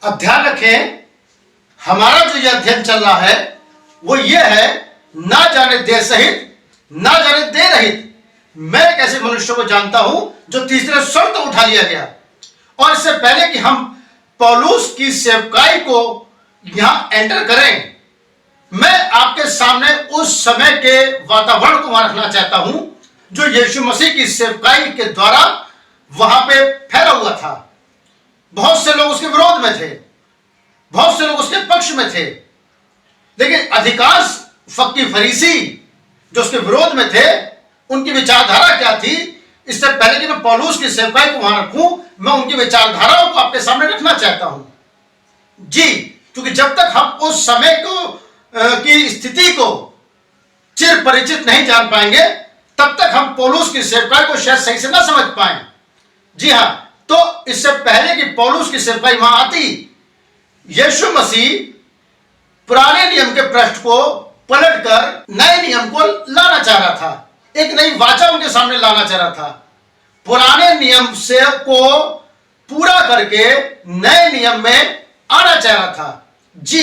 अब ध्यान रखें, हमारा जो यह अध्ययन चल रहा है वो ये है, ना जाने देह सहित ना जाने देह रहित मैं एक ऐसे मनुष्य को जानता हूं जो तीसरे स्वर तो उठा लिया गया। और इससे पहले कि हम पौलुस की सेवकाई को यहां एंटर करें, मैं आपके सामने उस समय के वातावरण को वहां रखना चाहता हूं जो यीशु मसीह की सेवकाई के द्वारा वहां पे फैला हुआ था। बहुत से लोग उसके विरोध में थे, बहुत से लोग उसके पक्ष में थे, लेकिन अधिकांश फक्की फरीसी जो उसके विरोध में थे, उनकी विचारधारा क्या थी, इससे पहले कि मैं पौलुस की सेवकाई को वहां रखूं, मैं उनकी विचारधाराओं को आपके सामने रखना चाहता हूं जी। क्योंकि जब तक हम उस समय को की स्थिति को चिर परिचित नहीं जान पाएंगे, तब तक हम पौलुस की सेवकाई को शायद सही से ना समझ पाए। जी हां, तो इससे पहले कि पौलुस की सेवकाई वहां आती, यीशु मसीह पुराने नियम के पृष्ठ को पलटकर नए नियम को लाना चाह रहा था, एक नई वाचा उनके सामने लाना चाह रहा था। पुराने नियम से को पूरा करके नए नियम में आना चाह रहा था जी,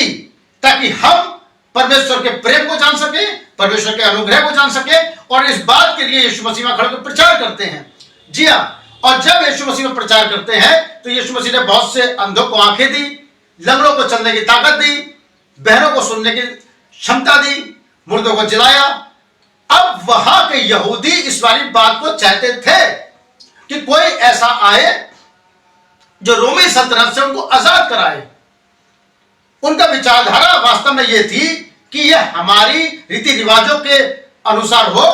ताकि हम परमेश्वर के प्रेम को जान सके, परमेश्वर के अनुग्रह को जान सके। और इस बात के लिए यीशु मसीह में खड़े होकर प्रचार करते हैं। जी हां, और जब यीशु मसीह में प्रचार करते हैं तो यीशु मसीह ने बहुत से अंधों को आंखें दी, लंगड़ों को चलने की ताकत दी, बहरों को सुनने की क्षमता दी, मुर्दों को जिलाया। अब वहां के यहूदी इस वाली बात को चाहते थे कि कोई ऐसा आए जो रोमी सल्तनत से उनको आजाद कराए। उनका विचारधारा वास्तव में यह थी कि यह हमारी रीति रिवाजों के अनुसार हो,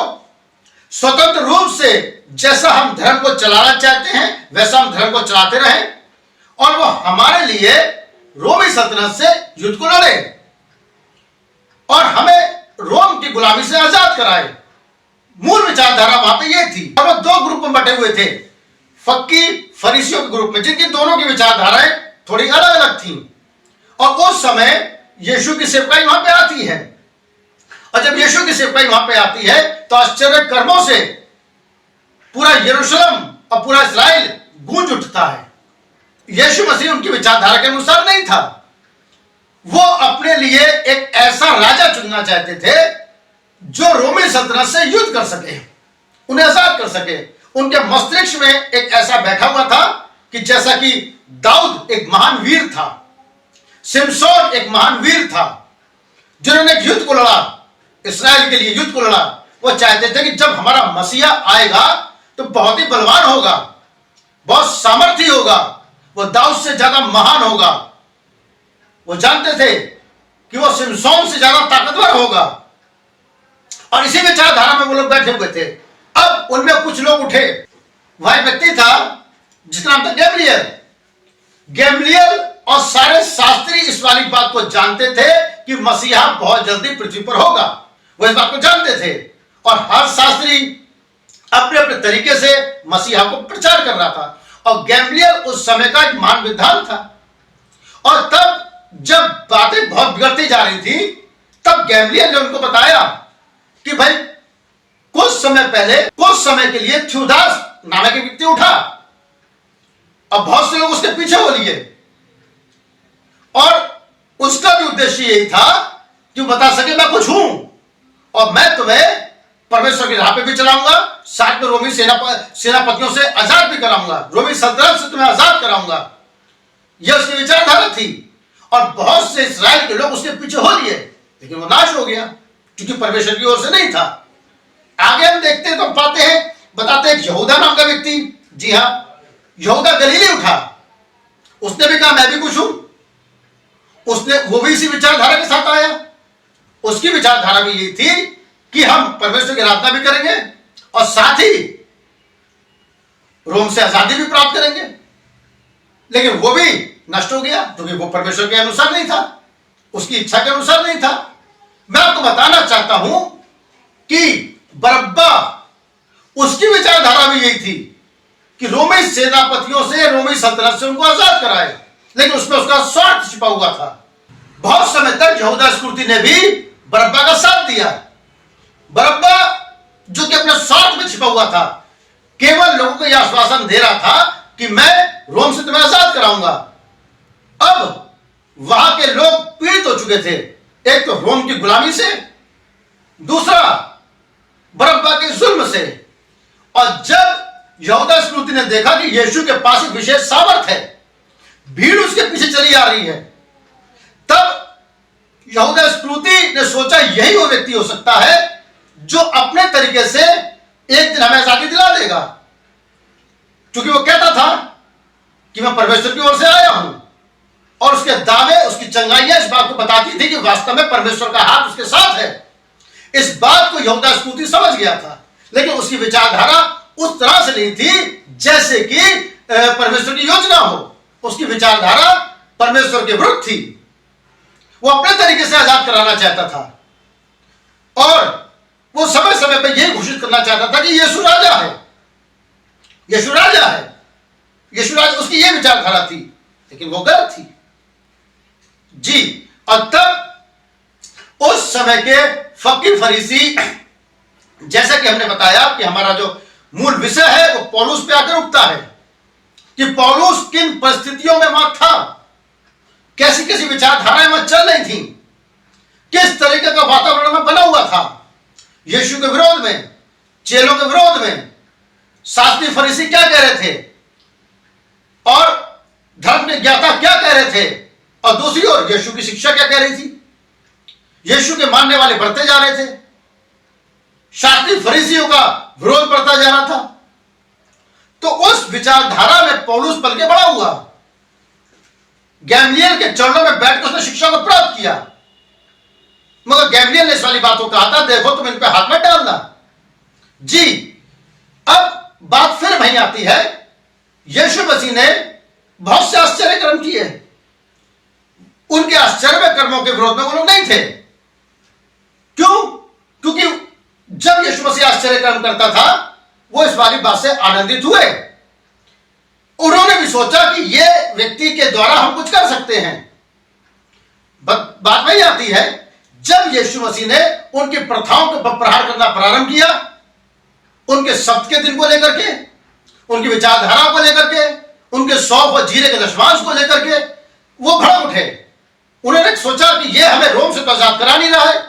स्वतंत्र रूप से जैसा हम धर्म को चलाना चाहते हैं वैसा हम धर्म को चलाते रहें, और वो हमारे लिए रोमी सल्तनत से युद्ध को लड़े और हमें रोम की गुलामी से आजाद कराए। मूल विचारधारा वहां पे ये थी। और वो दो ग्रुप में बटे हुए थे, फक्की फरीसियों के ग्रुप में, जिनकी दोनों की विचारधाराएं थोड़ी अलग अलग थी। और उस समय यीशु की सेवकाई वहां पे आती है, और जब यीशु की सेवकाई वहां पे आती है तो आश्चर्य कर्मों से पूरा यरूशलेम और पूरा इस्राएल गूंज उठता है। यीशु मसीह उनकी विचारधारा के अनुसार नहीं था। वो अपने लिए एक ऐसा राजा चुनना चाहते थे जो रोमी सल्तनत से युद्ध कर सके, उन्हें आजाद कर सके। उनके मस्तिष्क में एक ऐसा बैठा हुआ था कि जैसा कि दाऊद एक महान वीर था, सिमसोन एक महान वीर था, जिन्होंने युद्ध को लड़ा, इस्राएल के लिए युद्ध को लड़ा। वो चाहते थे कि जब हमारा मसीहा आएगा तो बहुत ही बलवान होगा, बहुत सामर्थी होगा, वो दाऊद से ज्यादा महान होगा। वो जानते थे कि वो सिमसोन से ज्यादा ताकतवर होगा, और इसी विचारधारा में वो लोग बैठे हुए थे। अब उनमें कुछ लोग उठे। वह व्यक्ति था जिसका नाम था गैमलियल। गैमलियल और सारे शास्त्री इस वाली बात को जानते थे कि मसीहा बहुत जल्दी पृथ्वी पर होगा। वो इस बात को जानते थे, और हर शास्त्री अपने अपने तरीके से मसीहा को प्रचार कर रहा था। और गैमलियल उस समय का एक महान विद्वान था। और तब जब बातें बहुत बिगड़ती जा रही थी, तब गैमलियल ने उनको बताया कि भाई कुछ समय पहले, कुछ समय के लिए थ्यूदास नामक एक व्यक्ति उठा, और बहुत से लोग उसके पीछे हो लिए, और उसका भी उद्देश्य यही था कि वो बता सके मैं कुछ हूं, और मैं तुम्हें परमेश्वर की राह पे भी चलाऊंगा, साथ में रोमी सेनापतियों से आजाद भी कराऊंगा, रोमी सल्तनत से तुम्हें आजाद कराऊंगा। यह उसकी विचारधारा थी। और बहुत से इस्राएल के लोग उसके पीछे हो लिए, लेकिन वो नाश हो गया क्योंकि परमेश्वर की ओर से नहीं था। आगे हम देखते हैं तो पाते हैं, बताते हैं यहूदा नाम का व्यक्ति, जी हां, यहूदा गलीली उठा। उसने भी कहा मैं भी कुछ हूं। वो भी इसी विचारधारा के साथ आया। उसकी विचारधारा भी यही थी कि हम परमेश्वर की आराधना भी करेंगे और साथ ही रोम से आजादी भी प्राप्त करेंगे। लेकिन वो भी नष्ट हो गया क्योंकि वो परमेश्वर के अनुसार नहीं था, उसकी इच्छा के अनुसार नहीं था। मैं आपको बताना चाहता हूं कि बरअब्बा, उसकी विचारधारा भी यही थी कि रोमी सेनापतियों से, रोमी सल्तनत से उनको आजाद कराए, लेकिन उसमें उसका स्वार्थ छिपा हुआ था। बहुत समय तक यहूदा इस्करियोती ने भी बरअब्बा का साथ दिया। बरअब्बा जो कि अपने स्वार्थ में छिपा हुआ था, केवल लोगों को यह आश्वासन दे रहा था कि मैं रोम से तुम्हें आजाद कराऊंगा। अब वहां के लोग पीड़ित हो चुके थे, एक तो रोम की गुलामी से, दूसरा बरअब्बा के जुल्म से। और जब यहूदा इस्करियोती ने देखा कि यीशु के पास एक विशेष सामर्थ है, भीड़ उसके पीछे चली आ रही है, तब यहूदा इस्करियोती ने सोचा यही वो व्यक्ति हो सकता है जो अपने तरीके से एक दिन हमें आजादी दिला देगा, क्योंकि वो कहता था कि मैं परमेश्वर की ओर से आया हूं, और उसके दावे, उसकी चंगाइयां इस बात को बताती थी कि वास्तव में परमेश्वर का हाथ उसके साथ है। इस बात को यहूदा इस्करियोती समझ गया था, लेकिन उसकी विचारधारा उस तरह से नहीं थी जैसे कि परमेश्वर की योजना हो। उसकी विचारधारा परमेश्वर के विरुद्ध थी। वो अपने तरीके से आजाद कराना चाहता था, और वो समय समय पर यह घोषित करना चाहता था कि यीशु राजा है, यीशु राजा है, यीशु राजा। उसकी यह विचारधारा थी, लेकिन वो गलत थी जी। और तब उस समय के फकीर फरीसी, जैसा कि हमने बताया कि हमारा जो मूल विषय है वो पौलुस पे आकर उठता है कि पौलुस किन परिस्थितियों में वहां था, कैसी कैसी विचारधाराएं वहां चल रही थी, किस तरीके का वातावरण में बना हुआ था, यीशु के विरोध में, चेलों के विरोध में। शास्त्री फरीसी क्या कह रहे थे और धर्म के ज्ञाता क्या कह रहे थे, और दूसरी ओर यीशु की शिक्षा क्या कह रही थी। यीशु के मानने वाले बढ़ते जा रहे थे, शास्त्री फरीसियों का विरोध बढ़ता जा रहा था। तो उस विचारधारा में पौलुस पल के बड़ा हुआ। गैमलियल के चरणों में बैठकर उसने शिक्षा को प्राप्त किया, मगर गैमलियल ने इस वाली बात को कहा था, देखो तुम इन पे हाथ मत डालना जी। अब बात फिर वहीं आती है, यीशु मसीह ने बहुत से आश्चर्य कर्म किए, उनके आश्चर्य कर्मों के विरोध में वो लोग नहीं थे। क्यों? क्योंकि जब यीशु मसीह आश्चर्य कर्म करता था वो इस वाली बात से आनंदित हुए। उन्होंने भी सोचा कि यह व्यक्ति के द्वारा हम कुछ कर सकते हैं। बात वही आती है, जब यीशु मसीह ने उनकी प्रथाओं के प्रहार करना प्रारंभ किया, उनके शब्द के दिन को लेकर के, उनकी विचारधारा को लेकर के, उनके सौंफ और जीरे के दशमांश को लेकर के वो भड़क उठे। उन्होंने सोचा कि यह हमें रोम से तो आजाद करा नहीं रहा है,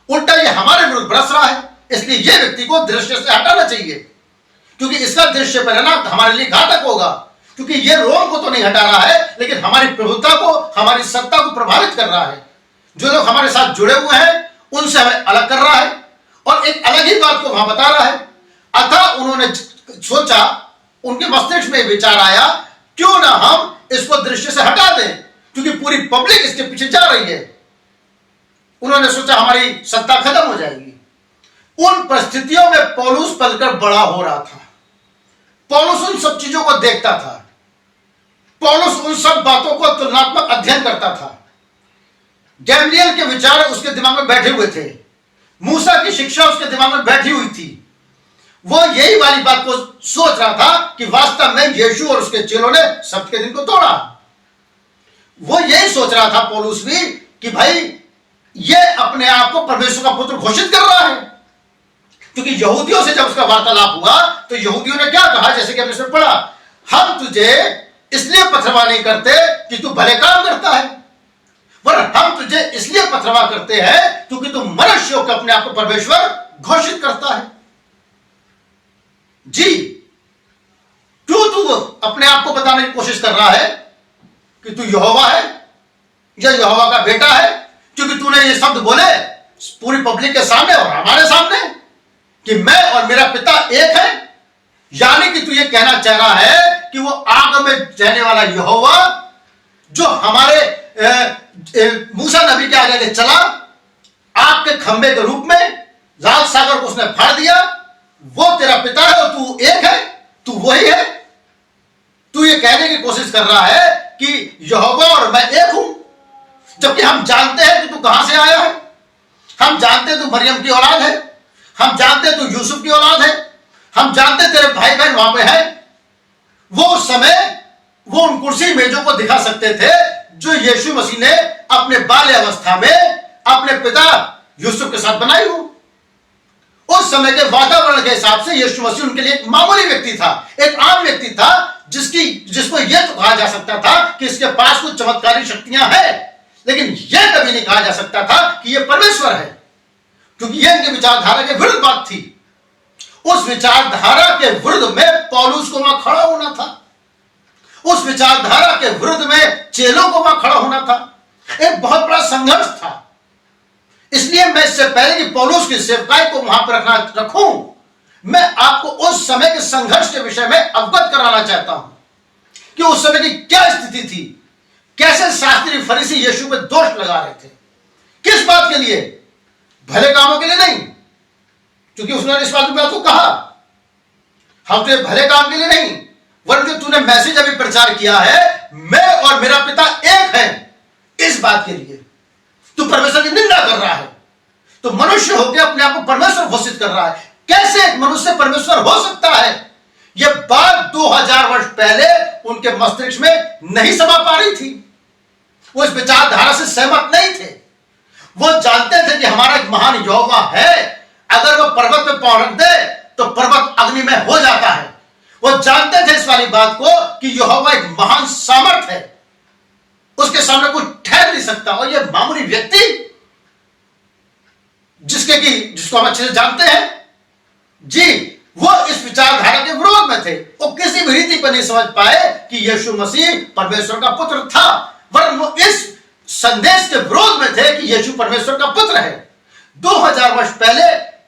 उल्टा यह हमारे विरुद्ध बरस रहा है, इसलिए यह व्यक्ति को दृश्य से हटाना चाहिए, क्योंकि इसका दृश्य परिणाम हमारे लिए घातक होगा, क्योंकि यह रोम को तो नहीं हटा रहा है, लेकिन हमारी प्रभुता को, हमारी सत्ता को प्रभावित कर रहा है। जो लोग हमारे साथ जुड़े हुए हैं उनसे हमें अलग कर रहा है, और एक अलग ही बात को वहां बता रहा है। अतः उन्होंने सोचा, उनके मस्तिष्क में विचार आया, क्यों ना हम इसको दृश्य से हटा दें, क्योंकि पूरी पब्लिक इसके पीछे जा रही है। उन्होंने सोचा हमारी सत्ता खत्म हो जाएगी। उन परिस्थितियों में पौलुस पलकर बड़ा हो रहा था। पौलुस उन सब चीजों को देखता था, पौलुस उन सब बातों को तुलनात्मक अध्ययन करता था। गैमलियल के विचार उसके दिमाग में बैठे हुए थे, मूसा की शिक्षा उसके दिमाग में बैठी हुई थी। वो यही वाली बात को सोच रहा था कि वास्तव में यीशु और उसके चेलों ने सब्त के दिन को तोड़ा। वो यही सोच रहा था पौलुस भी कि भाई ये अपने आप को परमेश्वर का पुत्र घोषित कर रहा है, क्योंकि यहूदियों से जब उसका वार्तालाप हुआ तो यहूदियों ने क्या कहा, जैसे कि हमने इसमें पढ़ा, हम तुझे इसलिए पथरवा नहीं करते कि तू भले काम करता है, वरन हम तुझे इसलिए पथरवा करते हैं क्योंकि तू मनुष्यों को अपने आप को परमेश्वर घोषित करता है जी। क्यों तू अपने आप को बताने की कोशिश कर रहा है कि तू यहोवा है या यहोवा का बेटा है, क्योंकि तूने ये शब्द बोले पूरी पब्लिक के सामने और हमारे सामने कि मैं और मेरा पिता एक है। यानी कि तू ये कहना चाह रहा है कि वो आग में रहने वाला यहोवा जो हमारे मूसा नबी के आगे चला, आग के खंबे के रूप में लाल सागर को उसने फाड़ दिया, वो तेरा पिता है और तू एक है, तू वही है। तू ये कहने की कोशिश कर रहा है कि यहोवा और मैं एक हूं, जबकि हम जानते हैं कि तू कहां से आया है, हम जानते हैं तू मरियम की औलाद है, हम जानते हैं तू यूसुफ की औलाद है, हम जानते हैं तेरे भाई बहन वहां पे है। वो उस समय वो उन कुर्सी मेजों को दिखा सकते थे जो यीशु मसीह ने अपने बाल्य अवस्था में अपने पिता यूसुफ के साथ बनाई हो। उस समय के वातावरण के हिसाब से यीशु मसीह उनके लिए एक मामूली व्यक्ति था, एक आम व्यक्ति था, जिसको यह तो कहा जा सकता था कि इसके पास कुछ चमत्कारी शक्तियां हैं, लेकिन यह कभी नहीं कहा जा सकता था कि यह परमेश्वर है, क्योंकि यह इनकी विचारधारा के विरुद्ध बात थी। उस विचारधारा के विरुद्ध में पौलुस को वहां खड़ा होना था, उस विचारधारा के विरुद्ध में चेलों को वहां खड़ा होना था। एक बहुत बड़ा संघर्ष था। इसलिए मैं इससे पहले कि पौलुस की सेवकाई को वहां पर रखूं, मैं आपको उस समय के संघर्ष के विषय में अवगत कराना चाहता हूं कि उस समय की क्या स्थिति थी, कैसे शास्त्री फरीसी यीशु पे दोष लगा रहे थे। किस बात के लिए? भले कामों के लिए नहीं, क्योंकि उसने इस बात में आपको कहा हम तुझे भले काम के लिए नहीं, वरन तूने मैसेज अभी प्रचार किया है, मैं और मेरा पिता एक है, इस बात के लिए तू परमेश्वर की निंदा कर रहा है। तो मनुष्य होकर अपने आप को परमेश्वर घोषित कर रहा है। कैसे एक मनुष्य परमेश्वर हो सकता है? यह बात 2000 वर्ष पहले उनके मस्तिष्क में नहीं समा पा रही थी। वो इस विचारधारा से सहमत नहीं थे। वो जानते थे कि हमारा एक महान यहोवा है, अगर वो पर्वत पे पांव रख दे तो पर्वत अग्नि में हो जाता है। वो जानते थे इस वाली बात को कि यहोवा एक महान सामर्थ है, उसके सामने कुछ ठहर नहीं सकता। और ये मामूली व्यक्ति जिसको हम अच्छे से जानते हैं जी, वो इस विचारधारा के विरोध में थे। वो किसी भी रीति पर नहीं समझ पाए कि यीशु मसीह परमेश्वर का पुत्र था, वरन वो इस संदेश के विरोध में थे कि यीशु परमेश्वर का पुत्र है। 2000 वर्ष पहले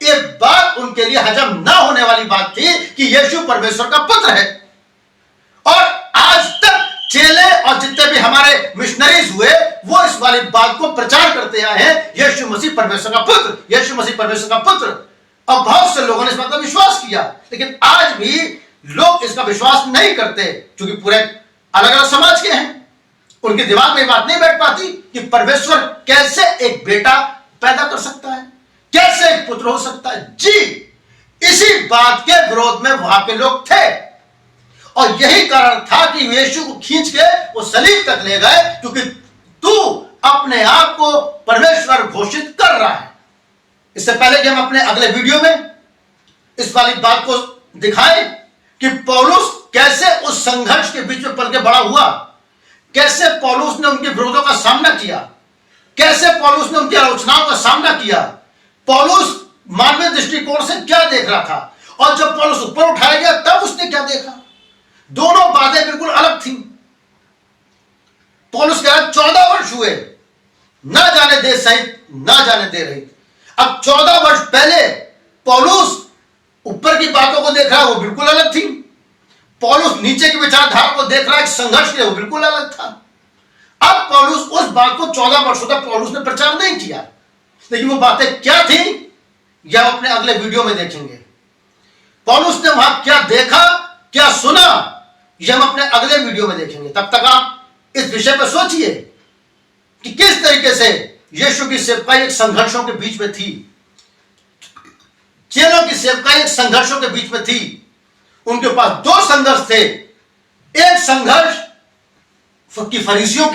एक बात उनके लिए हजम ना होने वाली बात थी कि यीशु परमेश्वर का पुत्र है। और आज तक चेले और जितने भी हमारे मिशनरीज हुए, वो इस वाली बात को प्रचार करते आए हैं, यीशु मसीह परमेश्वर का पुत्र, यीशु मसीह परमेश्वर का पुत्र। अब बहुत से लोगों ने इस बात का विश्वास किया, लेकिन आज भी लोग इसका विश्वास नहीं करते, क्योंकि पूरे अलग अलग समाज के हैं। उनके दिमाग में बात नहीं बैठ पाती कि परमेश्वर कैसे एक बेटा पैदा कर सकता है, कैसे एक पुत्र हो सकता है। जी, इसी बात के विरोध में वहां के लोग थे, और यही कारण था कि यीशु को खींच के वो सलीब तक ले गए, क्योंकि तू अपने आप को परमेश्वर घोषित कर रहा है। इससे पहले कि हम अपने अगले वीडियो में इस वाली बात को दिखाएं कि पौलुस कैसे उस संघर्ष के बीच में पल के बड़ा हुआ, कैसे पौलुस ने उनके विरोधों का सामना किया, कैसे पौलुस ने उनकी आलोचनाओं का सामना किया, पौलुस मानवीय दृष्टिकोण से क्या देख रहा था, और जब पौलुस ऊपर उठाया गया तब उसने क्या देखा। दोनों बातें बिल्कुल अलग थी। पौलुस के 14 वर्ष हुए, ना जाने दे सहित ना जाने दे रही। अब 14 वर्ष पहले पौलुस ऊपर की बातों को देख रहा है, वो बिल्कुल अलग थी। पौलुस नीचे की विचारधारा को देख रहा है, संघर्ष के, वो बिल्कुल अलग था। अब पौलुस उस बात को 14 वर्षों तक पौलुस ने प्रचार नहीं किया, लेकिन वो बातें क्या थी यह अपने अगले वीडियो में देखेंगे। पौलुस ने वहां क्या देखा, क्या सुना, यह हम अपने अगले वीडियो में देखेंगे। तब तक आप इस विषय पर सोचिए कि किस तरीके से यीशु की सेवकाई एक संघर्षों के बीच में थी। चेलों की सेवकाई एक संघर्षों के बीच में थी। उनके पास दो संघर्ष थे। एक संघर्ष फरीसियों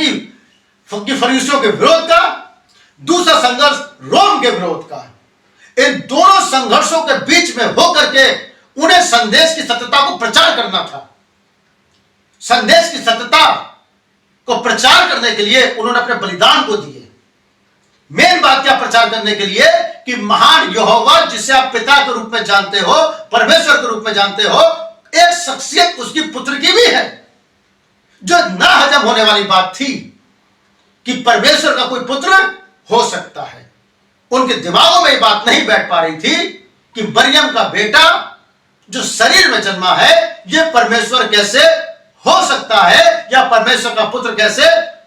के विरोध का, दूसरा संघर्ष रोम के विरोध का। इन दोनों संघर्षों के बीच में होकर के उन्हें संदेश की सत्यता को प्रचार करना था। संदेश की सत्यता को प्रचार करने के लिए उन्होंने अपने बलिदान को दिए। मेन बात क्या प्रचार करने के लिए कि महान यहोवा जिसे आप पिता के रूप में जानते हो, परमेश्वर के रूप में जानते हो, एक शख्सियत उसकी पुत्र की भी है, जो ना हजम होने वाली बात थी कि परमेश्वर का कोई पुत्र हो सकता है। उनके दिमागों में ये बात नहीं बैठ पा रही थी कि मरियम का बेटा जो शरीर में जन्मा है, यह परमेश्वर कैसे हो सकता है, या परमेश्वर का पुत्र कैसे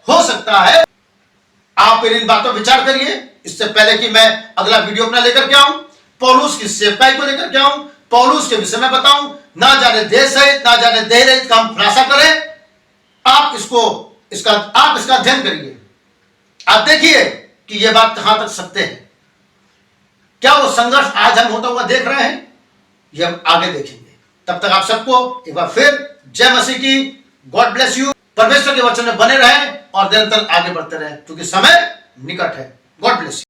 हो सकता है। आप इन बातों पर विचार करिए। इससे पहले कि मैं अगला वीडियो अपना लेकर के आऊं, पौलुस की सेवकाई को लेकर के आऊं, पौलुस के विषय में बताऊं, ना जाने देश सहित ना जाने देह रहित का हम खुलासा करें। आप इसका अध्ययन करिए। आप देखिए कि यह बात कहां तक सत्य है। क्या वो संघर्ष आज हम होता हुआ देख रहे हैं, यह हम आगे देखेंगे। तब तक आप सबको एक बार फिर जय मसीह की। God bless you. परमेश्वर के वचन में बने रहें और निरंतर आगे बढ़ते रहें, क्योंकि समय निकट है। God bless you.